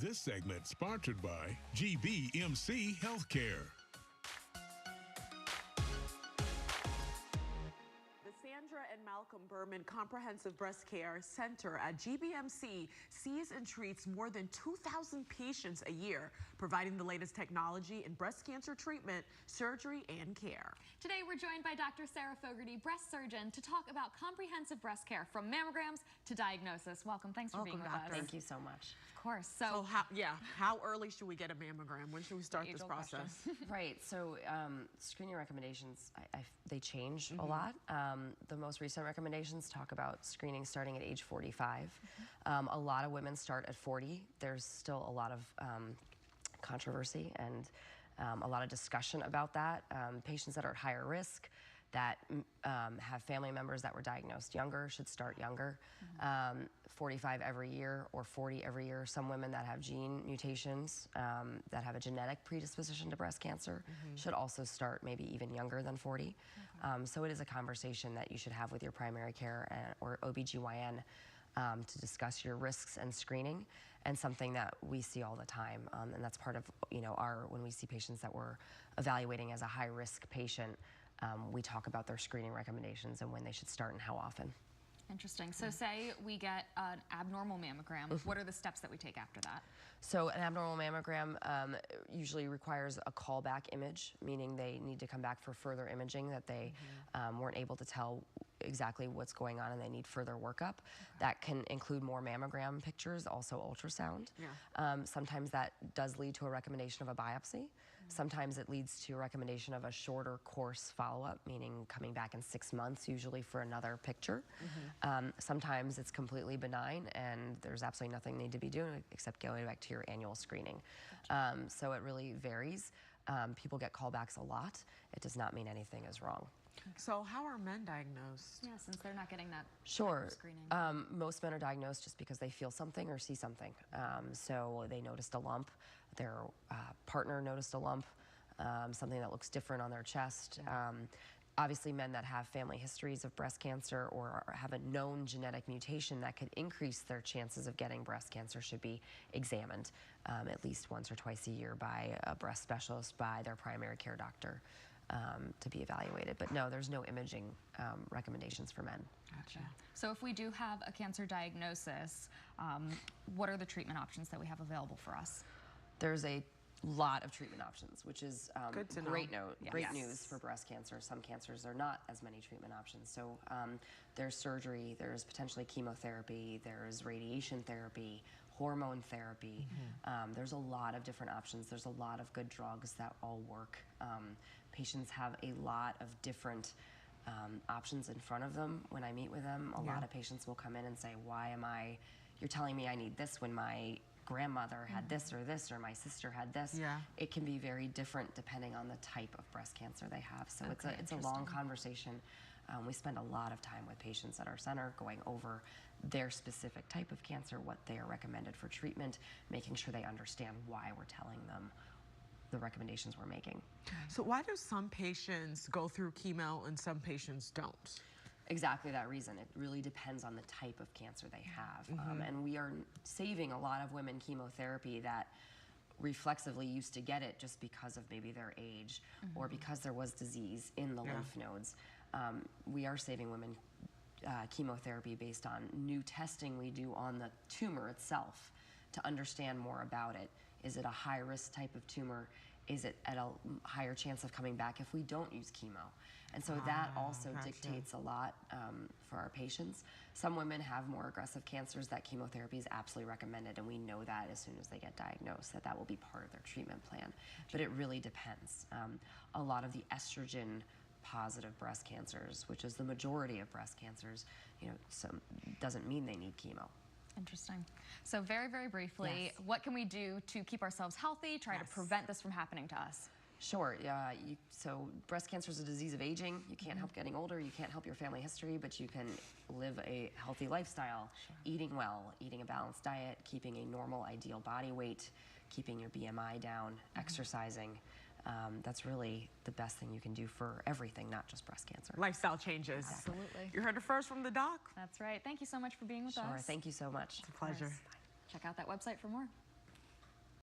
This segment sponsored by GBMC Healthcare. Sandra and Malcolm Berman Comprehensive Breast Care Center at GBMC sees and treats more than 2,000 patients a year, providing the latest technology in breast cancer treatment, surgery, and care. Today, we're joined by Dr. Sara Fogarty, breast surgeon, to talk about comprehensive breast care from mammograms to diagnosis. Welcome. Thanks for being with us. Thank you so much. Of course. So how early should we get a mammogram? When should we start this process? Right. So screening recommendations, they change a lot. The most recent recommendations talk about screening starting at age 45. A lot of women start at 40. There's still a lot of controversy and a lot of discussion about that. Patients that are at higher risk, that have family members that were diagnosed younger should start younger. 45 every year or 40 every year. Some women that have gene mutations that have a genetic predisposition to breast cancer should also start maybe even younger than 40. So it is a conversation that you should have with your primary care or OBGYN to discuss your risks and screening, and something that we see all the time. And that's part of when we see patients that we're evaluating as a high-risk patient, we talk about their screening recommendations and when they should start and how often. Interesting. So say we get an abnormal mammogram, what are the steps that we take after that? So an abnormal mammogram usually requires a callback image, meaning they need to come back for further imaging that they weren't able to tell exactly what's going on and they need further workup. That can include more mammogram pictures, also ultrasound. Sometimes that does lead to a recommendation of a biopsy. Sometimes it leads to a recommendation of a shorter course follow-up, meaning coming back in 6 months, usually for another picture. Sometimes it's completely benign and there's absolutely nothing you need to be doing except going back to your annual screening. So it really varies. People get callbacks a lot. It does not mean anything is wrong. So how are men diagnosed? Yeah, since they're not getting that screening. Most men are diagnosed just because they feel something or see something. So they noticed a lump, their partner noticed a lump, something that looks different on their chest. Obviously, men that have family histories of breast cancer or have a known genetic mutation that could increase their chances of getting breast cancer should be examined at least once or twice a year by a breast specialist, by their primary care doctor. To be evaluated. But no, there's no imaging recommendations for men. Gotcha. So if we do have a cancer diagnosis, what are the treatment options that we have available for us? There's a lot of treatment options, which is great news for breast cancer. Some cancers are not as many treatment options. So there's surgery, there's potentially chemotherapy, there's radiation therapy, hormone therapy. There's a lot of different options. There's a lot of good drugs that all work. Patients have a lot of different options in front of them when I meet with them. A lot of patients will come in and say, you're telling me I need this when my grandmother had this, or my sister had this. It can be very different depending on the type of breast cancer they have. So it's a long conversation. We spend a lot of time with patients at our center going over their specific type of cancer, what they are recommended for treatment, making sure they understand why we're telling them the recommendations we're making. So why do some patients go through chemo and some patients don't? Exactly that reason. It really depends on the type of cancer they have. And we are saving a lot of women chemotherapy that reflexively used to get it just because of maybe their age or because there was disease in the lymph nodes. We are saving women chemotherapy based on new testing we do on the tumor itself to understand more about it. Is it a high-risk type of tumor? Is it at a higher chance of coming back if we don't use chemo? And so that also dictates a lot for our patients. Some women have more aggressive cancers that chemotherapy is absolutely recommended, and we know that as soon as they get diagnosed, that will be part of their treatment plan. But it really depends. A lot of the estrogen positive breast cancers, which is the majority of breast cancers, doesn't mean they need chemo. Interesting. So very, very briefly, what can we do to keep ourselves healthy, try to prevent this from happening to us? Sure. So breast cancer is a disease of aging. You can't help getting older. You can't help your family history, but you can live a healthy lifestyle, eating well, eating a balanced diet, keeping a normal, ideal body weight, keeping your BMI down, exercising. That's really the best thing you can do for everything, not just breast cancer. Lifestyle changes. Absolutely. You heard it first from the doc. That's right. Thank you so much for being with us. Sure. Thank you so much. It's a pleasure. Check out that website for more.